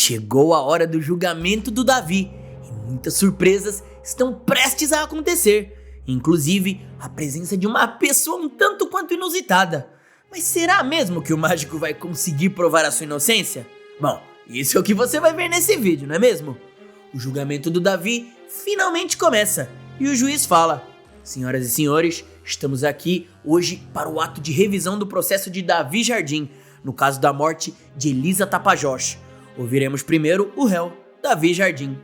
Chegou a hora do julgamento do Davi e muitas surpresas estão prestes a acontecer, inclusive a presença de uma pessoa um tanto quanto inusitada. Mas será mesmo que o mágico vai conseguir provar a sua inocência? Bom, isso é o que você vai ver nesse vídeo, não é mesmo? O julgamento do Davi finalmente começa e o juiz fala: senhoras e senhores, estamos aqui hoje para o ato de revisão do processo de Davi Jardim, no caso da morte de Elisa Tapajós. Ouviremos primeiro o réu, Davi Jardim.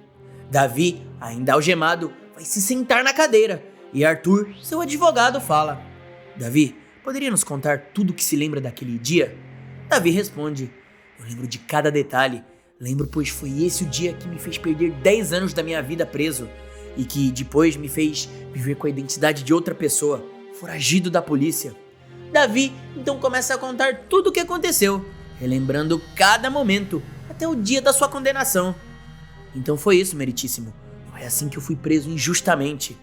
Davi, ainda algemado, vai se sentar na cadeira e Arthur, seu advogado, fala: Davi, poderia nos contar tudo o que se lembra daquele dia? Davi responde: eu lembro de cada detalhe. Lembro, pois foi esse o dia que me fez perder 10 anos da minha vida preso e que depois me fez viver com a identidade de outra pessoa, foragido da polícia. Davi então começa a contar tudo o que aconteceu, relembrando cada momento até o dia da sua condenação. Então foi isso, meritíssimo. Foi assim que eu fui preso injustamente.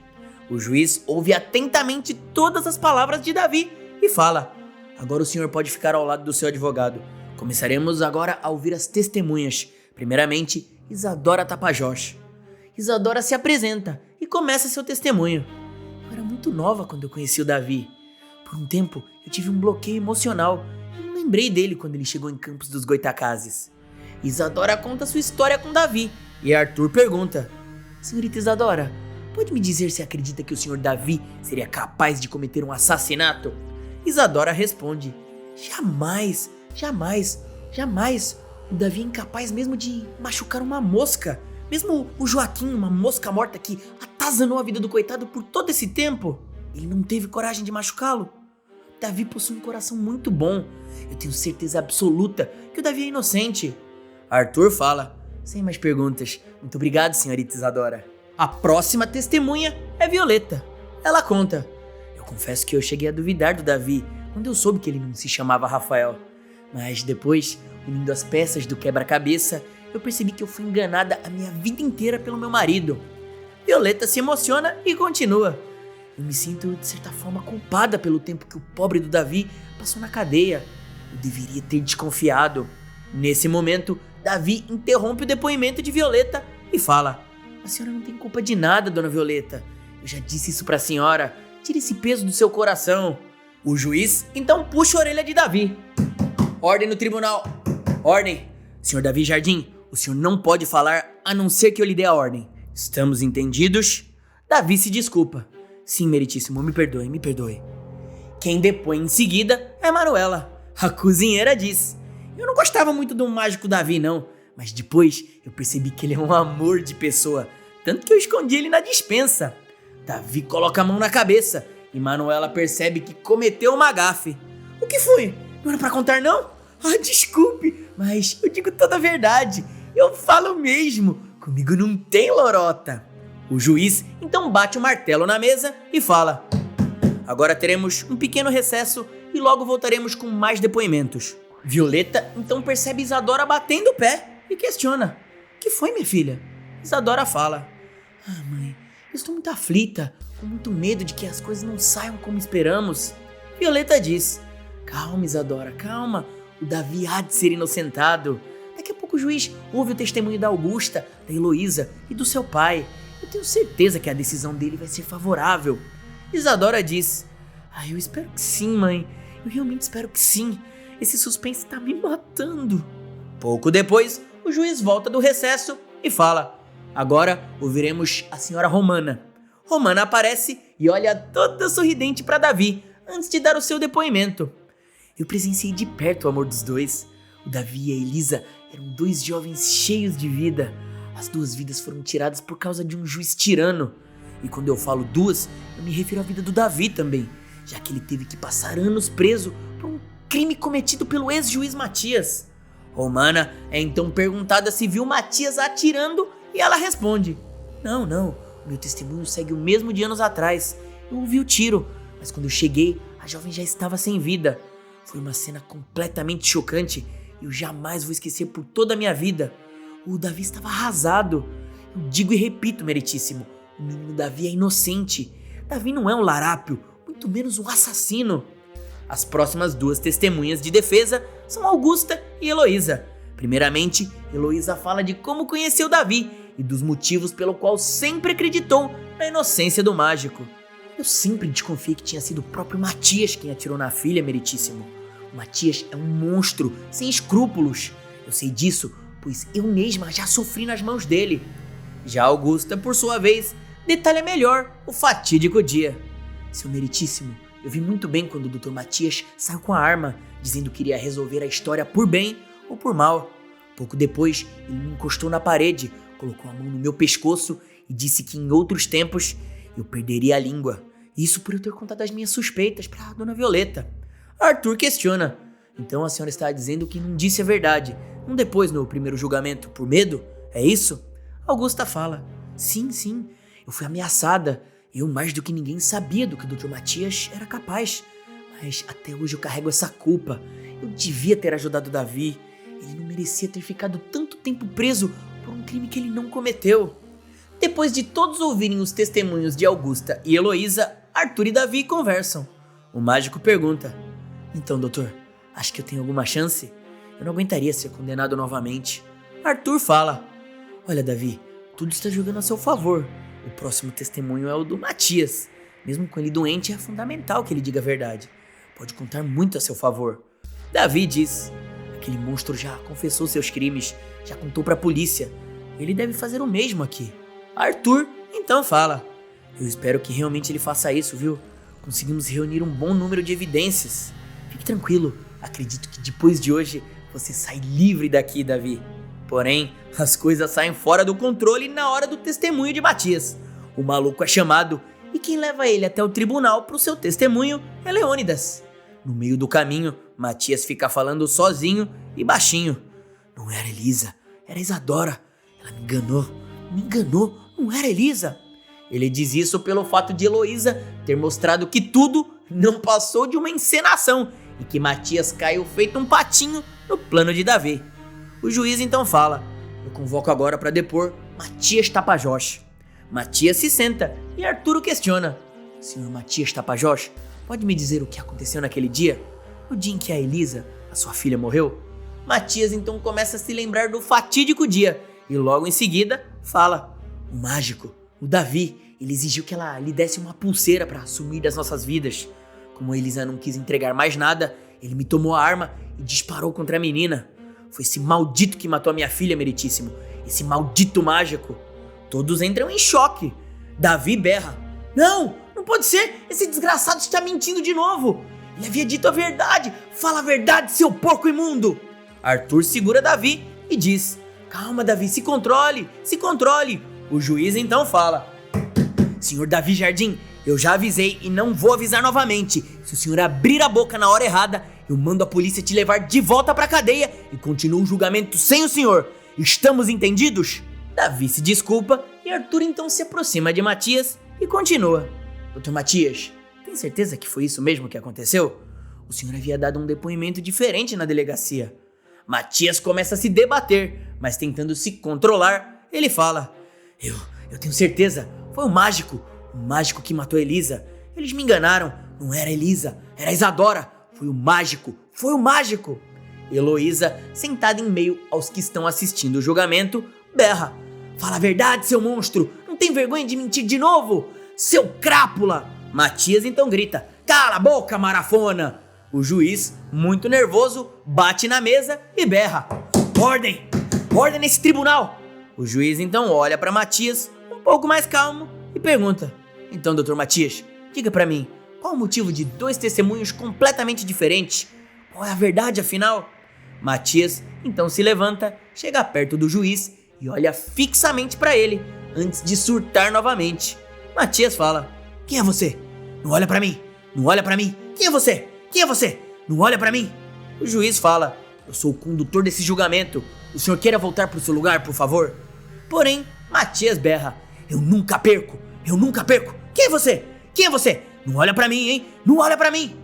O juiz ouve atentamente todas as palavras de Davi e fala: agora o senhor pode ficar ao lado do seu advogado. Começaremos agora a ouvir as testemunhas. Primeiramente, Isadora Tapajós. Isadora se apresenta e começa seu testemunho. Eu era muito nova quando eu conheci o Davi. Por um tempo, eu tive um bloqueio emocional. Eu não lembrei dele quando ele chegou em Campos dos Goitacazes. Isadora conta sua história com Davi e Arthur pergunta: senhorita Isadora, pode me dizer se acredita que o senhor Davi seria capaz de cometer um assassinato? Isadora responde: jamais, jamais, jamais. O Davi é incapaz mesmo de machucar uma mosca. Mesmo o Joaquim, uma mosca morta que atazanou a vida do coitado por todo esse tempo, ele não teve coragem de machucá-lo. Davi possui um coração muito bom. Eu tenho certeza absoluta que o Davi é inocente. Arthur fala: sem mais perguntas. Muito obrigado, senhorita Isadora. A próxima testemunha é Violeta. Ela conta: eu confesso que eu cheguei a duvidar do Davi quando eu soube que ele não se chamava Rafael. Mas depois, unindo as peças do quebra-cabeça, eu percebi que eu fui enganada a minha vida inteira pelo meu marido. Violeta se emociona e continua: eu me sinto, de certa forma, culpada pelo tempo que o pobre do Davi passou na cadeia. Eu deveria ter desconfiado. Nesse momento, Davi interrompe o depoimento de Violeta e fala: a senhora não tem culpa de nada, dona Violeta. Eu já disse isso pra senhora. Tire esse peso do seu coração. O juiz então puxa a orelha de Davi. Ordem no tribunal. Ordem. Senhor Davi Jardim, o senhor não pode falar a não ser que eu lhe dê a ordem. Estamos entendidos? Davi se desculpa. Sim, meritíssimo, me perdoe, me perdoe. Quem depõe em seguida é Manuela. A cozinheira diz: eu não gostava muito do mágico Davi, não, mas depois eu percebi que ele é um amor de pessoa, tanto que eu escondi ele na despensa. Davi coloca a mão na cabeça e Manuela percebe que cometeu uma gafe. O que foi? Não era pra contar, não? Ah, desculpe, mas eu digo toda a verdade. Eu falo mesmo. Comigo não tem lorota. O juiz então bate o martelo na mesa e fala: agora teremos um pequeno recesso e logo voltaremos com mais depoimentos. Violeta então percebe Isadora batendo o pé e questiona: o que foi, minha filha? Isadora fala: ah, mãe, eu estou muito aflita, com muito medo de que as coisas não saiam como esperamos. Violeta diz: calma, Isadora, calma. O Davi há de ser inocentado. Daqui a pouco o juiz ouve o testemunho da Augusta, da Heloísa e do seu pai. Eu tenho certeza que a decisão dele vai ser favorável. Isadora diz: ah, eu espero que sim, mãe. Eu realmente espero que sim. Esse suspense tá me matando. Pouco depois, o juiz volta do recesso e fala: agora ouviremos a senhora Romana. Romana aparece e olha toda sorridente para Davi antes de dar o seu depoimento. Eu presenciei de perto o amor dos dois. O Davi e a Elisa eram dois jovens cheios de vida. As duas vidas foram tiradas por causa de um juiz tirano. E quando eu falo duas, eu me refiro à vida do Davi também, já que ele teve que passar anos preso por um crime cometido pelo ex-juiz Matias. Romana é então perguntada se viu Matias atirando e ela responde: não, meu testemunho segue o mesmo de anos atrás. Eu ouvi o tiro, mas quando eu cheguei, a jovem já estava sem vida. Foi uma cena completamente chocante e eu jamais vou esquecer por toda a minha vida. O Davi estava arrasado. Eu digo e repito, meritíssimo, o menino Davi é inocente. Davi não é um larápio, muito menos um assassino. As próximas duas testemunhas de defesa são Augusta e Heloísa. Primeiramente, Heloísa fala de como conheceu Davi e dos motivos pelo qual sempre acreditou na inocência do mágico. Eu sempre desconfiei que tinha sido o próprio Matias quem atirou na filha, meritíssimo. O Matias é um monstro, sem escrúpulos. Eu sei disso, pois eu mesma já sofri nas mãos dele. Já Augusta, por sua vez, detalha melhor o fatídico dia. Seu meritíssimo, eu vi muito bem quando o Dr. Matias saiu com a arma, dizendo que iria resolver a história por bem ou por mal. Pouco depois, ele me encostou na parede, colocou a mão no meu pescoço e disse que em outros tempos eu perderia a língua. Isso por eu ter contado as minhas suspeitas para Dona Violeta. Arthur questiona. Então a senhora está dizendo que não disse a verdade, não depois no primeiro julgamento, por medo? É isso? Augusta fala. Sim, eu fui ameaçada. Eu mais do que ninguém sabia do que o Dr. Matias era capaz. Mas até hoje eu carrego essa culpa. Eu devia ter ajudado Davi. Ele não merecia ter ficado tanto tempo preso por um crime que ele não cometeu. Depois de todos ouvirem os testemunhos de Augusta e Heloísa, Arthur e Davi conversam. O mágico pergunta: então, doutor, acha que eu tenho alguma chance? Eu não aguentaria ser condenado novamente. Arthur fala: olha, Davi, tudo está jogando a seu favor. O próximo testemunho é o do Matias. Mesmo com ele doente, é fundamental que ele diga a verdade. Pode contar muito a seu favor. Davi diz: aquele monstro já confessou seus crimes, já contou pra polícia. Ele deve fazer o mesmo aqui. Arthur então fala: eu espero que realmente ele faça isso, viu? Conseguimos reunir um bom número de evidências. Fique tranquilo, acredito que depois de hoje você sai livre daqui, Davi. Porém, as coisas saem fora do controle na hora do testemunho de Matias. O maluco é chamado e quem leva ele até o tribunal para o seu testemunho é Leônidas. No meio do caminho, Matias fica falando sozinho e baixinho. Não era Elisa, era Isadora. Ela me enganou, não era Elisa. Ele diz isso pelo fato de Heloísa ter mostrado que tudo não passou de uma encenação e que Matias caiu feito um patinho no plano de Davi. O juiz então fala: eu convoco agora para depor Matias Tapajós. Matias se senta e Arthur o questiona: senhor Matias Tapajós, pode me dizer o que aconteceu naquele dia? No dia em que a Elisa, a sua filha, morreu? Matias então começa a se lembrar do fatídico dia e logo em seguida fala: o mágico, o Davi, ele exigiu que ela lhe desse uma pulseira para sumir das nossas vidas. Como a Elisa não quis entregar mais nada, ele me tomou a arma e disparou contra a menina. Foi esse maldito que matou a minha filha, meritíssimo. Esse maldito mágico. Todos entram em choque. Davi berra: não pode ser, esse desgraçado está mentindo de novo. Ele havia dito a verdade, fala a verdade, seu porco imundo. Arthur segura Davi e diz: calma, Davi, se controle. O juiz então fala: senhor Davi Jardim, eu já avisei e não vou avisar novamente. Se o senhor abrir a boca na hora errada, eu mando a polícia te levar de volta pra cadeia e continuo o julgamento sem o senhor. Estamos entendidos? Davi se desculpa e Arthur então se aproxima de Matias e continua: Dr. Matias, tem certeza que foi isso mesmo que aconteceu? O senhor havia dado um depoimento diferente na delegacia. Matias começa a se debater, mas tentando se controlar, ele fala: Eu tenho certeza, foi o mágico que matou a Elisa. Eles me enganaram, não era Elisa, era Isadora. Foi o mágico. Heloísa, sentada em meio aos que estão assistindo o julgamento, berra: fala a verdade, seu monstro, não tem vergonha de mentir de novo? Seu crápula! Matias então grita: cala a boca, marafona! O juiz, muito nervoso, bate na mesa e berra: ordem nesse tribunal! O juiz então olha para Matias, um pouco mais calmo, e pergunta: então, Dr. Matias, diga para mim, qual o motivo de dois testemunhos completamente diferentes? Qual é a verdade, afinal? Matias então se levanta, chega perto do juiz e olha fixamente para ele, antes de surtar novamente. Matias fala: quem é você? Não olha pra mim! Quem é você? Não olha pra mim! O juiz fala: eu sou o condutor desse julgamento. O senhor queira voltar pro seu lugar, por favor? Porém, Matias berra: eu nunca perco! Quem é você? Não olha pra mim, hein? Não olha pra mim!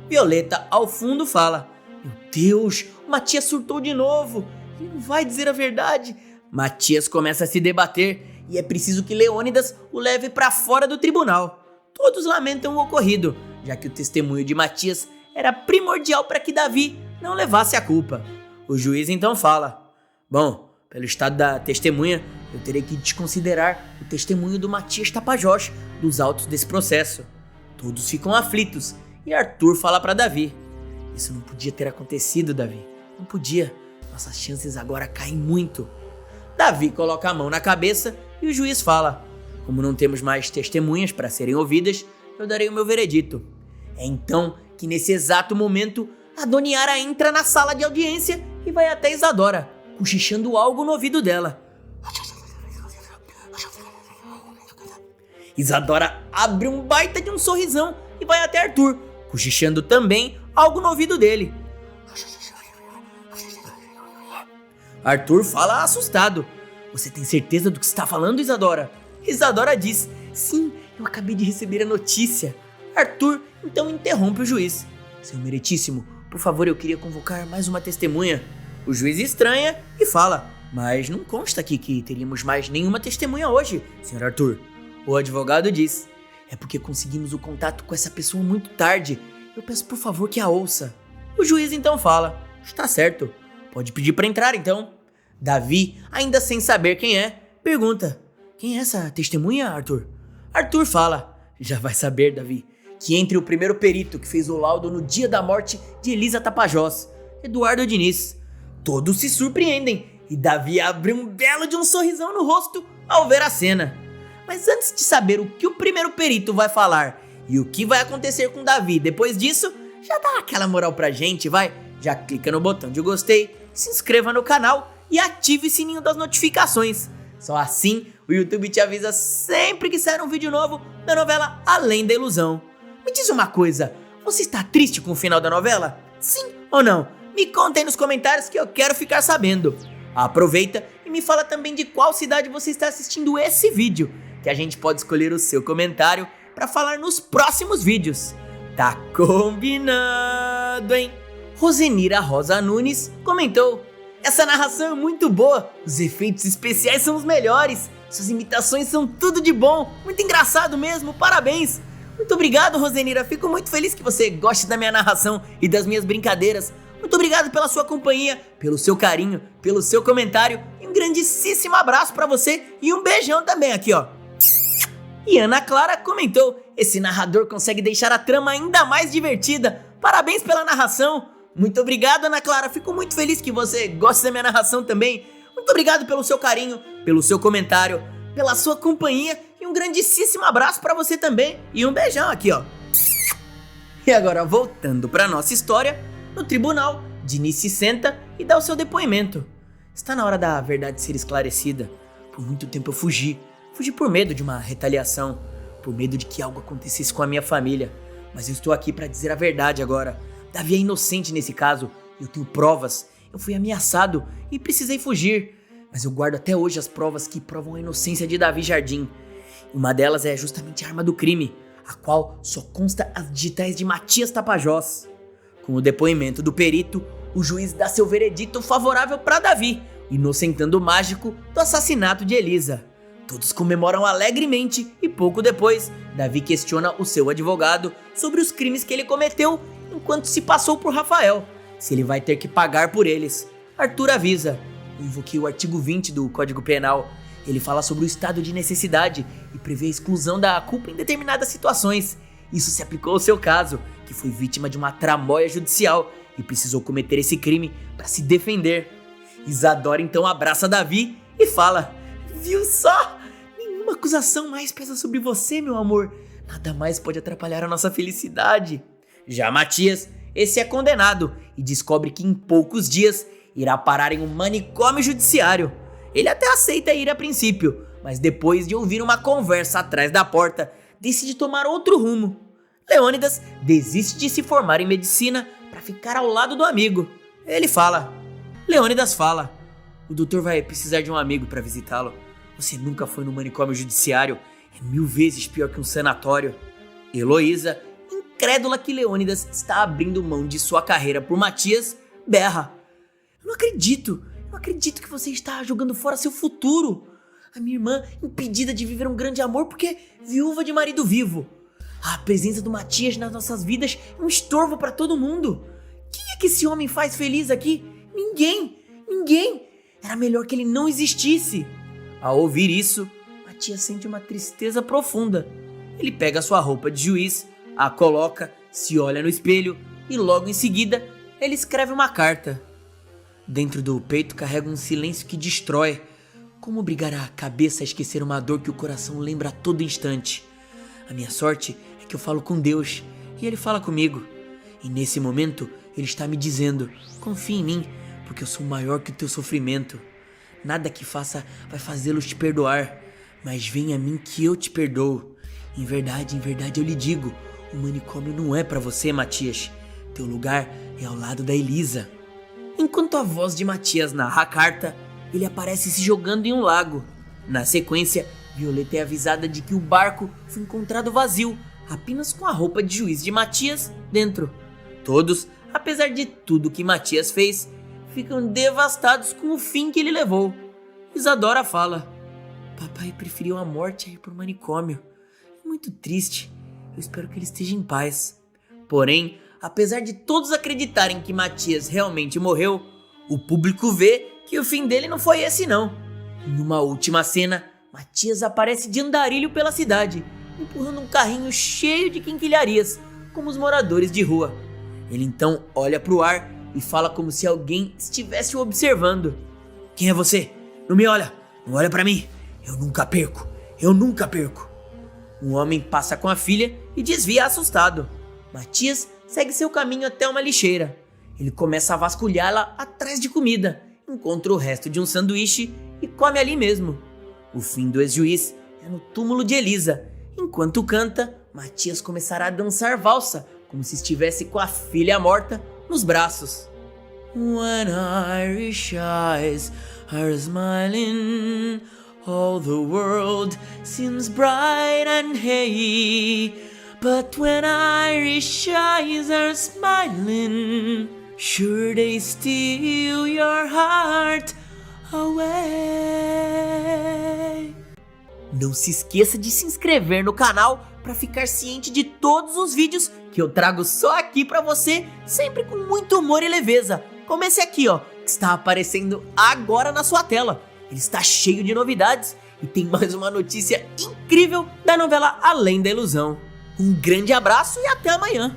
Violeta, ao fundo, fala: meu Deus, o Matias surtou de novo. Ele não vai dizer a verdade. Matias começa a se debater e é preciso que Leônidas o leve pra fora do tribunal. Todos lamentam o ocorrido, já que o testemunho de Matias era primordial para que Davi não levasse a culpa. O juiz então fala: Bom, pelo estado da testemunha, eu terei que desconsiderar o testemunho do Matias Tapajós dos autos desse processo. Todos ficam aflitos e Arthur fala para Davi. Isso não podia ter acontecido, Davi. Não podia. Nossas chances agora caem muito. Davi coloca a mão na cabeça e o juiz fala. Como não temos mais testemunhas para serem ouvidas, eu darei o meu veredito. É então que nesse exato momento, a Dona Yara entra na sala de audiência e vai até Isadora, cochichando algo no ouvido dela. Isadora abre um baita de um sorrisão e vai até Arthur, cochichando também algo no ouvido dele. Arthur fala assustado. Você tem certeza do que está falando, Isadora? Isadora diz, sim, eu acabei de receber a notícia. Arthur então interrompe o juiz. Seu meritíssimo, por favor, eu queria convocar mais uma testemunha. O juiz estranha e fala, mas não consta aqui que teríamos mais nenhuma testemunha hoje, Sr. Arthur. O advogado diz, é porque conseguimos o contato com essa pessoa muito tarde. Eu peço por favor que a ouça. O juiz então fala, está certo, pode pedir para entrar então. Davi, ainda sem saber quem é, pergunta, quem é essa testemunha, Arthur? Arthur fala, já vai saber, Davi, que entre o primeiro perito que fez o laudo no dia da morte de Elisa Tapajós, Eduardo Diniz, todos se surpreendem e Davi abre um belo de um sorrisão no rosto ao ver a cena. Mas antes de saber o que o primeiro perito vai falar e o que vai acontecer com Davi depois disso, já dá aquela moral pra gente, vai? Já clica no botão de gostei, se inscreva no canal e ative o sininho das notificações. Só assim o YouTube te avisa sempre que sair um vídeo novo da novela Além da Ilusão. Me diz uma coisa, você está triste com o final da novela? Sim ou não? Me conta aí nos comentários que eu quero ficar sabendo. Aproveita e me fala também de qual cidade você está assistindo esse vídeo, que a gente pode escolher o seu comentário para falar nos próximos vídeos. Tá combinado, hein? Rosenira Rosa Nunes comentou, essa narração é muito boa, os efeitos especiais são os melhores, suas imitações são tudo de bom, muito engraçado mesmo, parabéns. Muito obrigado, Rosenira, fico muito feliz que você goste da minha narração e das minhas brincadeiras. Muito obrigado pela sua companhia, pelo seu carinho, pelo seu comentário e um grandíssimo abraço pra você e um beijão também aqui, ó. E Ana Clara comentou, esse narrador consegue deixar a trama ainda mais divertida, parabéns pela narração. Muito obrigado, Ana Clara, fico muito feliz que você goste da minha narração também. Muito obrigado pelo seu carinho, pelo seu comentário, pela sua companhia e um grandíssimo abraço pra você também e um beijão aqui, ó. E agora voltando pra nossa história, no tribunal, Diniz se senta e dá o seu depoimento. Está na hora da verdade ser esclarecida. Por muito tempo eu fugi por medo de uma retaliação, por medo de que algo acontecesse com a minha família. Mas eu estou aqui pra dizer a verdade agora. Davi é inocente nesse caso, eu tenho provas, eu fui ameaçado e precisei fugir. Mas eu guardo até hoje as provas que provam a inocência de Davi Jardim. Uma delas é justamente a arma do crime, a qual só consta as digitais de Matias Tapajós. Com o depoimento do perito, o juiz dá seu veredito favorável para Davi, inocentando o mágico do assassinato de Elisa. Todos comemoram alegremente e pouco depois, Davi questiona o seu advogado sobre os crimes que ele cometeu enquanto se passou por Rafael, se ele vai ter que pagar por eles. Arthur avisa, eu invoquei o artigo 20 do Código Penal. Ele fala sobre o estado de necessidade e prevê a exclusão da culpa em determinadas situações. Isso se aplicou ao seu caso, que foi vítima de uma tramóia judicial e precisou cometer esse crime para se defender. Isadora então abraça Davi e fala, viu só? Nenhuma acusação mais pesa sobre você, meu amor. Nada mais pode atrapalhar a nossa felicidade. Já Matias, esse é condenado e descobre que em poucos dias irá parar em um manicômio judiciário. Ele até aceita ir a princípio, mas depois de ouvir uma conversa atrás da porta, decide tomar outro rumo. Leônidas desiste de se formar em medicina para ficar ao lado do amigo. Leônidas fala, o doutor vai precisar de um amigo para visitá-lo. Você nunca foi no manicômio judiciário, é 1000 vezes pior que um sanatório. Heloísa, incrédula que Leônidas está abrindo mão de sua carreira por Matias, berra. Eu não acredito que você está jogando fora seu futuro. A minha irmã impedida de viver um grande amor porque é viúva de marido vivo. A presença do Matias nas nossas vidas é um estorvo para todo mundo. Quem é que esse homem faz feliz aqui? Ninguém. Era melhor que ele não existisse. Ao ouvir isso, Matias sente uma tristeza profunda. Ele pega sua roupa de juiz, a coloca, se olha no espelho e logo em seguida ele escreve uma carta. Dentro do peito carrega um silêncio que destrói. Como obrigar a cabeça a esquecer uma dor que o coração lembra a todo instante? A minha sorte é que eu falo com Deus e Ele fala comigo. E nesse momento Ele está me dizendo: confia em mim, porque eu sou maior que o teu sofrimento. Nada que faça vai fazê-los te perdoar, mas vem a mim que eu te perdoo. Em verdade eu lhe digo, o manicômio não é pra você, Matias. Teu lugar é ao lado da Elisa. Enquanto a voz de Matias narra a carta, ele aparece se jogando em um lago. Na sequência, Violeta é avisada de que o barco foi encontrado vazio, apenas com a roupa de juiz de Matias dentro. Todos, apesar de tudo que Matias fez, ficam devastados com o fim que ele levou. Isadora fala: papai preferiu a morte a ir pro manicômio. É muito triste. Eu espero que ele esteja em paz. Porém, apesar de todos acreditarem que Matias realmente morreu, o público vê que o fim dele não foi esse não. Numa última cena, Matias aparece de andarilho pela cidade, empurrando um carrinho cheio de quinquilharias, como os moradores de rua. Ele então olha pro ar e fala como se alguém estivesse o observando. Quem é você? Não me olha! Não olha pra mim! Eu nunca perco! Eu nunca perco! Um homem passa com a filha e desvia assustado. Matias segue seu caminho até uma lixeira. Ele começa a vasculhá-la atrás de comida, encontra o resto de um sanduíche e come ali mesmo. O fim do ex-juiz é no túmulo de Elisa. Enquanto canta, Matias começará a dançar valsa, como se estivesse com a filha morta nos braços. When Irish eyes are smiling, all the world seems bright and gay. But when Irish eyes are smiling, sure they steal your heart away. Não se esqueça de se inscrever no canal para ficar ciente de todos os vídeos que eu trago só aqui para você, sempre com muito humor e leveza, como esse aqui, ó, que está aparecendo agora na sua tela. Ele está cheio de novidades e tem mais uma notícia incrível da novela Além da Ilusão. Um grande abraço e até amanhã!